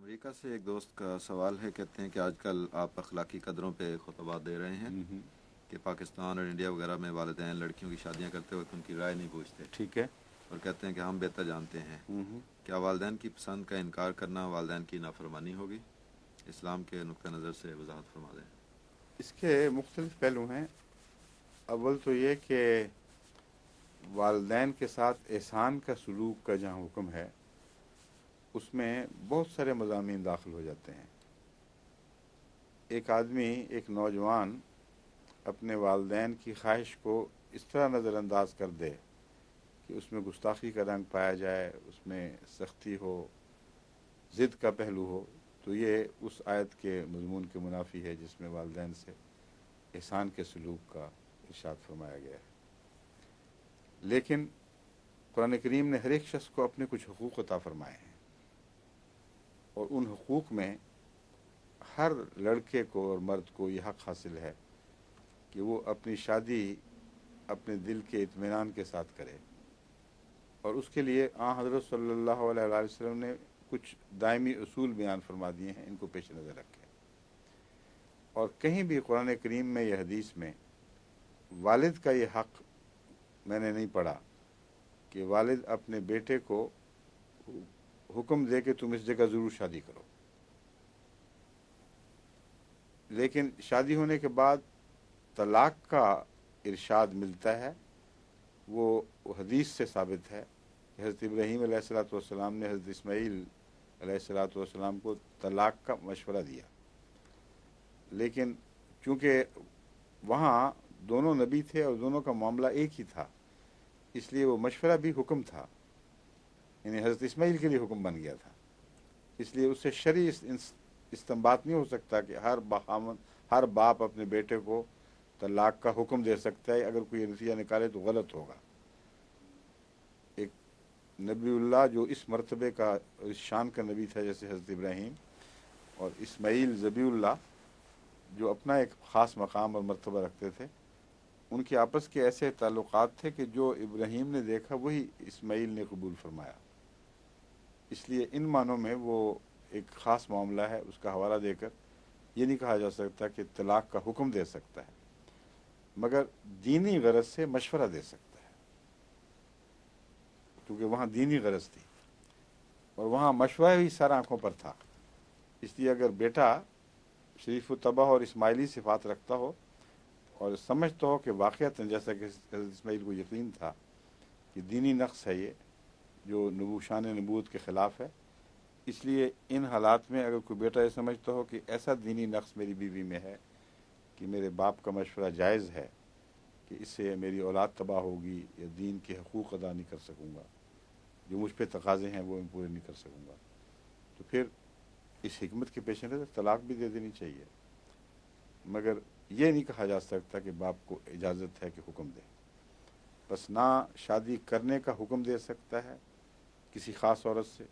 امریکہ سے ایک دوست کا سوال ہے، کہتے ہیں کہ آج کل آپ اخلاقی قدروں پہ خطبات دے رہے ہیں کہ پاکستان اور انڈیا وغیرہ میں والدین لڑکیوں کی شادیاں کرتے وقت ان کی رائے نہیں پوچھتے، ٹھیک ہے. اور کہتے ہیں کہ ہم بہتر جانتے ہیں. کیا والدین کی پسند کا انکار کرنا والدین کی نافرمانی ہوگی؟ اسلام کے نقطہ نظر سے وضاحت فرما دیں. اس کے مختلف پہلو ہیں. اول تو یہ کہ والدین کے ساتھ احسان کا سلوک کا جہاں حکم ہے اس میں بہت سارے مضامین داخل ہو جاتے ہیں. ایک آدمی، ایک نوجوان اپنے والدین کی خواہش کو اس طرح نظر انداز کر دے کہ اس میں گستاخی کا رنگ پایا جائے، اس میں سختی ہو، ضد کا پہلو ہو، تو یہ اس آیت کے مضمون کے منافی ہے جس میں والدین سے احسان کے سلوک کا ارشاد فرمایا گیا ہے. لیکن قرآن کریم نے ہر ایک شخص کو اپنے کچھ حقوق عطا فرمائے ہیں، اور ان حقوق میں ہر لڑکے کو اور مرد کو یہ حق حاصل ہے کہ وہ اپنی شادی اپنے دل کے اطمینان کے ساتھ کرے، اور اس کے لیے حضرت صلی اللہ علیہ وآلہ وسلم نے کچھ دائمی اصول بیان فرما دیے ہیں، ان کو پیش نظر رکھیں. اور کہیں بھی قرآن کریم میں یا حدیث میں والد کا یہ حق میں نے نہیں پڑھا کہ والد اپنے بیٹے کو حکم دے کہ تم اس جگہ ضرور شادی کرو. لیکن شادی ہونے کے بعد طلاق کا ارشاد ملتا ہے، وہ حدیث سے ثابت ہے کہ حضرت ابراہیم علیہ الصلوۃ والسلام نے حضرت اسماعیل علیہ الصلوۃ والسلام کو طلاق کا مشورہ دیا. لیکن چونکہ وہاں دونوں نبی تھے اور دونوں کا معاملہ ایک ہی تھا، اس لیے وہ مشورہ بھی حکم تھا، یعنی حضرت اسماعیل کے لیے حکم بن گیا تھا. اس لیے اس سے شرعی استنباط نہیں ہو سکتا کہ ہر باپ اپنے بیٹے کو طلاق کا حکم دے سکتا ہے. اگر کوئی نتیجہ نکالے تو غلط ہوگا. ایک نبی اللہ جو اس مرتبے کا، اس شان کا نبی تھا جیسے حضرت ابراہیم، اور اسماعیل ذبیح اللہ جو اپنا ایک خاص مقام اور مرتبہ رکھتے تھے، ان کے آپس کے ایسے تعلقات تھے کہ جو ابراہیم نے دیکھا وہی اسماعیل نے قبول فرمایا. اس لیے ان معنوں میں وہ ایک خاص معاملہ ہے. اس کا حوالہ دے کر یہ نہیں کہا جا سکتا کہ طلاق کا حکم دے سکتا ہے، مگر دینی غرض سے مشورہ دے سکتا ہے، کیونکہ وہاں دینی غرض تھی اور وہاں مشورہ بھی سر آنکھوں پر تھا. اس لیے اگر بیٹا شریف و طبع اور اسماعیلی صفات رکھتا ہو اور سمجھتا ہو کہ واقعتاً جیسا کہ حضرت اسماعیل کو یقین تھا کہ دینی نقص ہے یہ جو شان نبوت کے خلاف ہے، اس لیے ان حالات میں اگر کوئی بیٹا یہ سمجھتا ہو کہ ایسا دینی نقص میری بیوی میں ہے کہ میرے باپ کا مشورہ جائز ہے کہ اس سے میری اولاد تباہ ہوگی یا دین کے حقوق ادا نہیں کر سکوں گا، جو مجھ پہ تقاضے ہیں وہ میں پورے نہیں کر سکوں گا، تو پھر اس حکمت کے پیش نظر طلاق بھی دے دینی چاہیے. مگر یہ نہیں کہا جا سکتا کہ باپ کو اجازت ہے کہ حکم دے. بس نہ شادی کرنے کا حکم دے سکتا ہے کسی خاص عورت سے،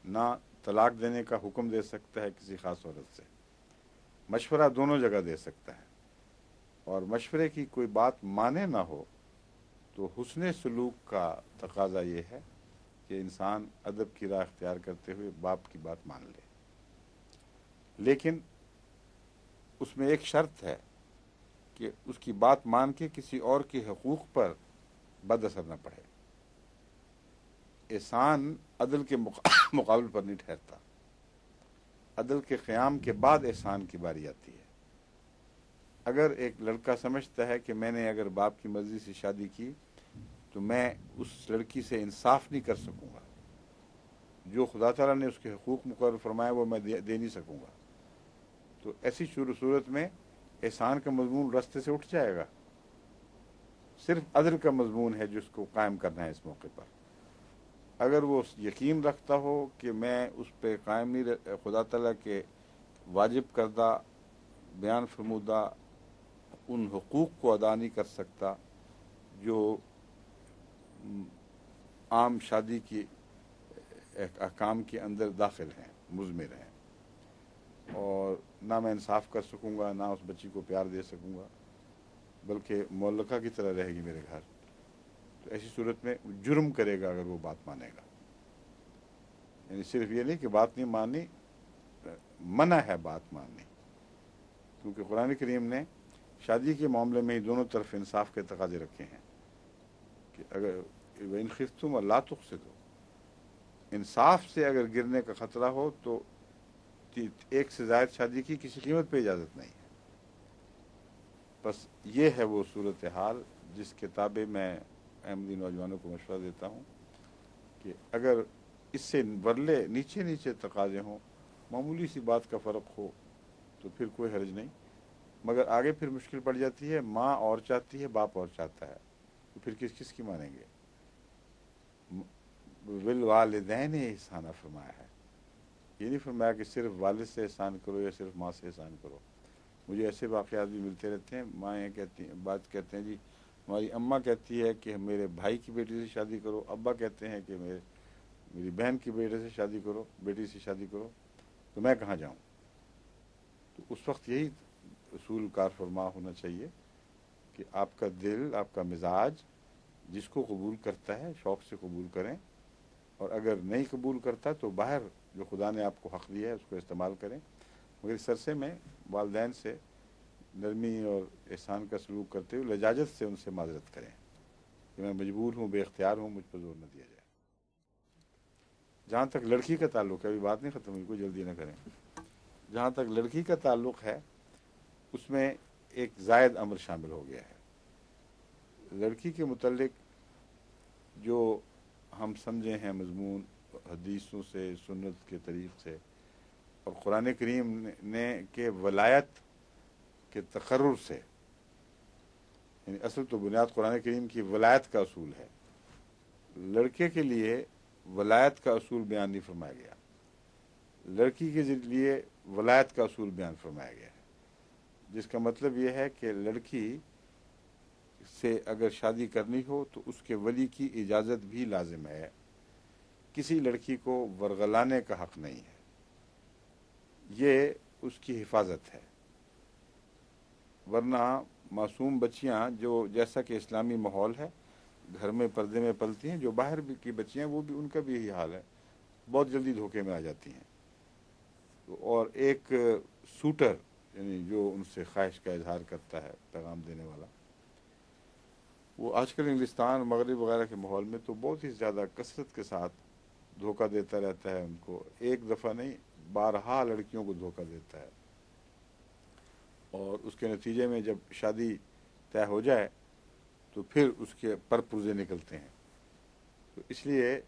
نہ طلاق دینے کا حکم دے سکتا ہے کسی خاص عورت سے. مشورہ دونوں جگہ دے سکتا ہے، اور مشورے کی کوئی بات مانے نہ ہو تو حسن سلوک کا تقاضا یہ ہے کہ انسان ادب کی راہ اختیار کرتے ہوئے باپ کی بات مان لے. لیکن اس میں ایک شرط ہے کہ اس کی بات مان کے کسی اور کے حقوق پر بد اثر نہ پڑے. احسان عدل کے مقابل پر نہیں ٹھہرتا. عدل کے قیام کے بعد احسان کی باری آتی ہے. اگر ایک لڑکا سمجھتا ہے کہ میں نے اگر باپ کی مرضی سے شادی کی تو میں اس لڑکی سے انصاف نہیں کر سکوں گا، جو خدا تعالیٰ نے اس کے حقوق مقرر فرمایا وہ میں دے نہیں سکوں گا، تو ایسی صورت میں احسان کا مضمون رستے سے اٹھ جائے گا. صرف عدل کا مضمون ہے جس کو قائم کرنا ہے اس موقع پر. اگر وہ یقین رکھتا ہو کہ میں اس پہ قائم نہیں، خدا تعالیٰ کے واجب کردہ بیان فرمودہ ان حقوق کو ادا نہیں کر سکتا جو عام شادی کی احکام کے اندر داخل ہیں، مضمر ہیں، اور نہ میں انصاف کر سکوں گا، نہ اس بچی کو پیار دے سکوں گا، بلکہ مولکہ کی طرح رہے گی میرے گھر، تو ایسی صورت میں جرم کرے گا اگر وہ بات مانے گا. یعنی صرف یہ نہیں کہ بات نہیں مانی منع ہے بات ماننی، کیونکہ قرآن کریم نے شادی کے معاملے میں ہی دونوں طرف انصاف کے تقاضے رکھے ہیں کہ اگر وَإِنْ خِفْتُمْ وَلَا تُقْسِطُوا، انصاف سے اگر گرنے کا خطرہ ہو تو ایک سے زائد شادی کی کسی قیمت پہ اجازت نہیں ہے۔ بس یہ ہے وہ صورتحال جس کے تابع میں احمدی نوجوانوں کو مشورہ دیتا ہوں کہ اگر اس سے ورلے نیچے نیچے تقاضے ہوں، معمولی سی بات کا فرق ہو تو پھر کوئی حرج نہیں، مگر آگے پھر مشکل پڑ جاتی ہے، ماں اور چاہتی ہے، باپ اور چاہتا ہے، تو پھر کس کی مانیں گے؟ بالوالدین احسانہ فرمایا ہے، یہ نہیں فرمایا کہ صرف والد سے احسان کرو یا صرف ماں سے احسان کرو۔ مجھے ایسے واقعات بھی ملتے رہتے ہیں، مائیں کہتی ہیں کہتے ہیں جی ہماری اماں کہتی ہے کہ میرے بھائی کی بیٹی سے شادی کرو، ابا کہتے ہیں کہ میری بہن کی بیٹے سے شادی کرو، بیٹی سے شادی کرو، تو میں کہاں جاؤں؟ تو اس وقت یہی اصول کار فرما ہونا چاہیے کہ آپ کا دل، آپ کا مزاج جس کو قبول کرتا ہے شوق سے قبول کریں، اور اگر نہیں قبول کرتا تو باہر جو خدا نے آپ کو حق دیا ہے اس کو استعمال کریں، مگر اس عرصے میں والدین سے نرمی اور احسان کا سلوک کرتے ہوئے لجاجت سے ان سے معذرت کریں کہ میں مجبور ہوں، بے اختیار ہوں، مجھ پر زور نہ دیا جائے۔ جہاں تک لڑکی کا تعلق ہے، ابھی بات نہیں ختم ہوئی، کوئی جلدی نہ کریں، جہاں تک لڑکی کا تعلق ہے اس میں ایک زائد امر شامل ہو گیا ہے۔ لڑکی کے متعلق جو ہم سمجھے ہیں مضمون حدیثوں سے، سنت کے طریق سے اور قرآن کریم نے کہ ولایت کے تقرر سے، یعنی اصل تو بنیاد قرآن کریم کی ولایت کا اصول ہے، لڑکے کے لیے ولایت کا اصول بیان نہیں فرمایا گیا، لڑکی کے لیے ولایت کا اصول بیان فرمایا گیا ہے، جس کا مطلب یہ ہے کہ لڑکی سے اگر شادی کرنی ہو تو اس کے ولی کی اجازت بھی لازم ہے، کسی لڑکی کو ورغلانے کا حق نہیں ہے، یہ اس کی حفاظت ہے، ورنہ معصوم بچیاں جو جیسا کہ اسلامی ماحول ہے گھر میں پردے میں پلتی ہیں، جو باہر بھی کی بچیاں وہ بھی ان کا بھی یہی حال ہے، بہت جلدی دھوکے میں آ جاتی ہیں، اور ایک سوٹر یعنی جو ان سے خواہش کا اظہار کرتا ہے، پیغام دینے والا، وہ آج کل انگلستان مغرب وغیرہ کے ماحول میں تو بہت ہی زیادہ کثرت کے ساتھ دھوکہ دیتا رہتا ہے، ان کو ایک دفعہ نہیں بارہا لڑکیوں کو دھوکہ دیتا ہے، اور اس کے نتیجے میں جب شادی طے ہو جائے تو پھر اس کے پرزے نکلتے ہیں۔ تو اس لیے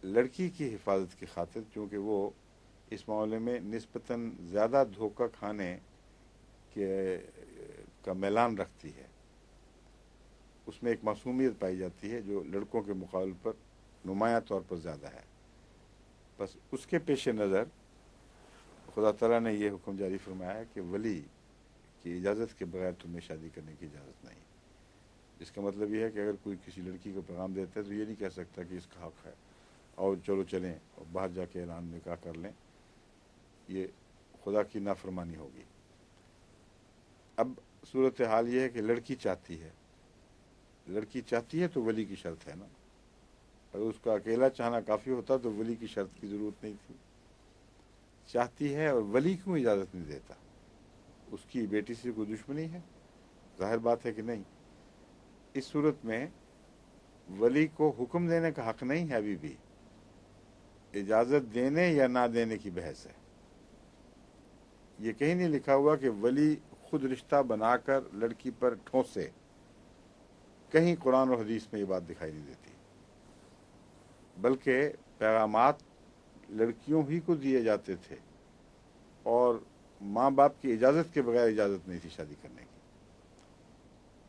لڑکی کی حفاظت کی خاطر، چونکہ وہ اس معاملے میں نسبتاً زیادہ دھوکہ کھانے کا میلان رکھتی ہے، اس میں ایک معصومیت پائی جاتی ہے جو لڑکوں کے مقابل پر نمایاں طور پر زیادہ ہے، بس اس کے پیش نظر خدا تعالیٰ نے یہ حکم جاری فرمایا ہے کہ ولی کی اجازت کے بغیر تمہیں شادی کرنے کی اجازت نہیں۔ اس کا مطلب یہ ہے کہ اگر کوئی کسی لڑکی کو پیغام دیتا ہے تو یہ نہیں کہہ سکتا کہ اس کا حق ہے اور چلو چلیں اور باہر جا کے اعلان نکاح کر لیں، یہ خدا کی نافرمانی ہوگی۔ اب صورتحال یہ ہے کہ لڑکی چاہتی ہے تو ولی کی شرط ہے نا، اگر اس کا اکیلا چاہنا کافی ہوتا تو ولی کی شرط کی ضرورت نہیں تھی، چاہتی ہے اور ولی کیوں اجازت نہیں دیتا؟ اس کی بیٹی سے کوئی دشمنی ہے؟ ظاہر بات ہے کہ نہیں۔ اس صورت میں ولی کو حکم دینے کا حق نہیں ہے، ابھی بھی اجازت دینے یا نہ دینے کی بحث ہے۔ یہ کہیں نہیں لکھا ہوا کہ ولی خود رشتہ بنا کر لڑکی پر ٹھونسے، کہیں قرآن اور حدیث میں یہ بات دکھائی نہیں دیتی، بلکہ پیغامات لڑکیوں ہی کو دیے جاتے تھے اور ماں باپ کی اجازت کے بغیر اجازت نہیں تھی شادی کرنے کی۔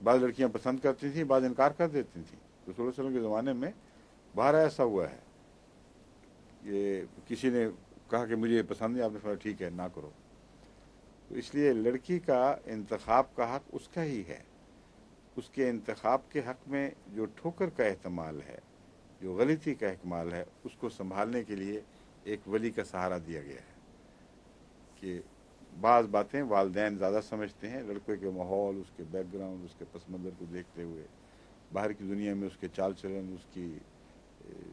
بعض لڑکیاں پسند کرتی تھیں، بعض انکار کر دیتی تھیں۔ رسول اللہ صلی اللہ علیہ وسلم کے زمانے میں باہر ایسا ہوا ہے، یہ کسی نے کہا کہ مجھے یہ پسند نہیں، آپ نے فرمایا ٹھیک ہے نہ کرو۔ تو اس لیے لڑکی کا انتخاب کا حق اس کا ہی ہے، اس کے انتخاب کے حق میں جو ٹھوکر کا احتمال ہے، جو غلطی کا احتمال ہے، اس کو سنبھالنے کے لیے ایک ولی کا سہارا دیا گیا ہے کہ بعض باتیں والدین زیادہ سمجھتے ہیں، لڑکے کے ماحول، اس کے بیک گراؤنڈ، اس کے پس منظر کو دیکھتے ہوئے، باہر کی دنیا میں اس کے چال چلن، اس کی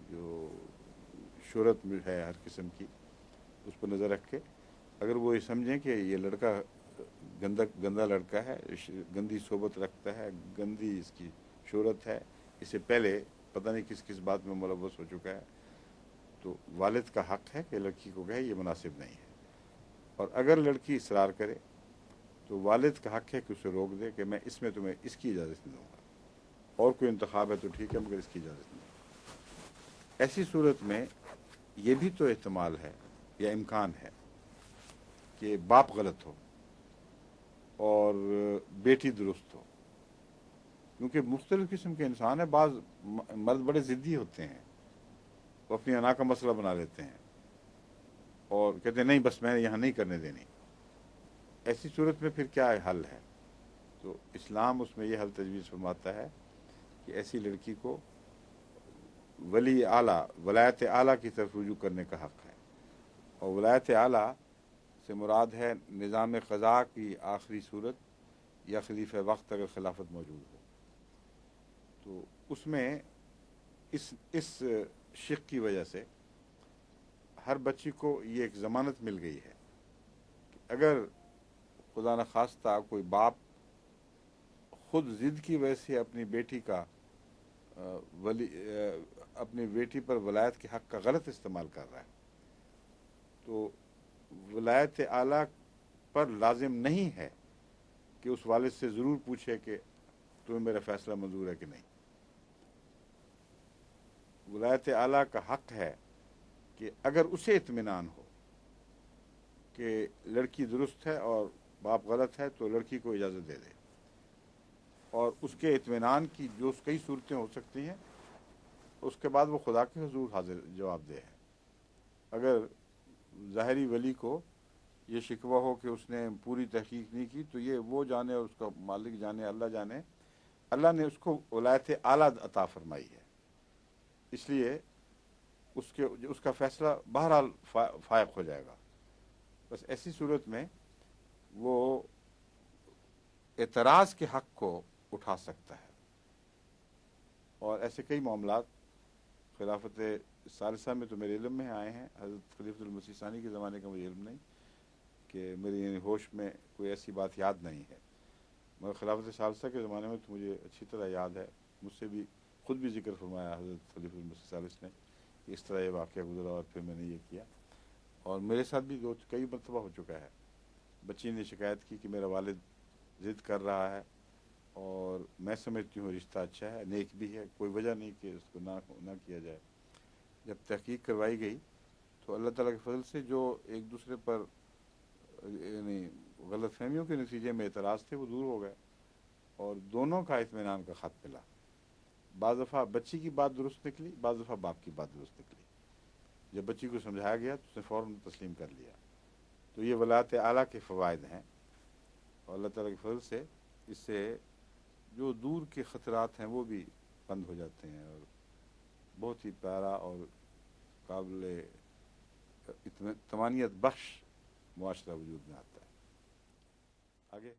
جو شہرت ہے ہر قسم کی، اس پر نظر رکھ کے اگر وہ یہ سمجھیں کہ یہ لڑکا گندا لڑکا ہے، گندی صحبت رکھتا ہے، گندی اس کی شہرت ہے، اس سے پہلے پتہ نہیں کس کس بات میں ملوث ہو چکا ہے، تو والد کا حق ہے کہ لڑکی کو کہے یہ مناسب نہیں ہے. اور اگر لڑکی اصرار کرے تو والد کا حق ہے کہ اسے روک دے کہ میں اس میں تمہیں اس کی اجازت نہیں دوں گا، اور کوئی انتخاب ہے تو ٹھیک ہے مگر اس کی اجازت نہیں. ایسی صورت میں یہ بھی تو احتمال ہے یا امکان ہے کہ باپ غلط ہو اور بیٹی درست ہو، کیونکہ مختلف قسم کے انسان ہیں. بعض مرد بڑے ضدی ہوتے ہیں، وہ اپنی انا کا مسئلہ بنا لیتے ہیں اور کہتے ہیں نہیں بس میں یہاں نہیں کرنے دینی. ایسی صورت میں پھر کیا حل ہے؟ تو اسلام اس میں یہ حل تجویز فرماتا ہے کہ ایسی لڑکی کو ولی اعلیٰ، ولایت اعلیٰ کی طرف رجوع کرنے کا حق ہے. اور ولایت اعلیٰ سے مراد ہے نظام قضاء کی آخری صورت یا خلیفہ وقت اگر خلافت موجود ہو. تو اس میں اس شق کی وجہ سے ہر بچی کو یہ ایک ضمانت مل گئی ہے کہ اگر خدا نخواستہ کوئی باپ خود ضد کی وجہ سے اپنی بیٹی کا اپنی بیٹی پر ولایت کے حق کا غلط استعمال کر رہا ہے، تو ولایت اعلیٰ پر لازم نہیں ہے کہ اس والد سے ضرور پوچھے کہ تمہیں میرا فیصلہ منظور ہے کہ نہیں. ولایت اعلیٰ کا حق ہے کہ اگر اسے اطمینان ہو کہ لڑکی درست ہے اور باپ غلط ہے تو لڑکی کو اجازت دے دے، اور اس کے اطمینان کی جو کئی صورتیں ہو سکتی ہیں اس کے بعد وہ خدا کے حضور حاضر جواب دہ ہے. اگر ظاہری ولی کو یہ شکوہ ہو کہ اس نے پوری تحقیق نہیں کی تو یہ وہ جانے اور اس کا مالک جانے، اللہ جانے. اللہ نے اس کو ولایت اعلیٰ عطا فرمائی ہے، اس لیے اس کا فیصلہ بہرحال فائق ہو جائے گا. بس ایسی صورت میں وہ اعتراض کے حق کو اٹھا سکتا ہے. اور ایسے کئی معاملات خلافت ثالثہ میں تو میرے علم میں آئے ہیں، حضرت خلیفۃ المسیح ثانی کے زمانے کا مجھے علم نہیں کہ میری ہوش میں کوئی ایسی بات یاد نہیں ہے، مگر خلافت ثالثہ کے زمانے میں تو مجھے اچھی طرح یاد ہے. مجھ سے بھی خود بھی ذکر فرمایا حضرت خلیفۃ المسیح ثالث نے کہ اس طرح یہ واقعہ گزرا اور پھر میں نے یہ کیا. اور میرے ساتھ بھی کئی مرتبہ ہو چکا ہے. بچی نے شکایت کی کہ میرا والد ضد کر رہا ہے اور میں سمجھتی ہوں رشتہ اچھا ہے، نیک بھی ہے، کوئی وجہ نہیں کہ اس کو نہ کیا جائے. جب تحقیق کروائی گئی تو اللہ تعالیٰ کے فضل سے جو ایک دوسرے پر یعنی غلط فہمیوں کے نتیجے میں اعتراض تھے وہ دور ہو گئے اور دونوں کا اطمینان کا خط ملا. بعض دفعہ بچی کی بات درست نکلی، بعض دفعہ باپ کی بات درست نکلی. جب بچی کو سمجھایا گیا تو اس نے فوراً تسلیم کر لیا. تو یہ ولایت اعلیٰ کے فوائد ہیں اور اللہ تعالیٰ کے فضل سے اس سے جو دور کے خطرات ہیں وہ بھی بند ہو جاتے ہیں اور بہت ہی پیارا اور قابل طمانینت بخش معاشرہ وجود میں آتا ہے. آگے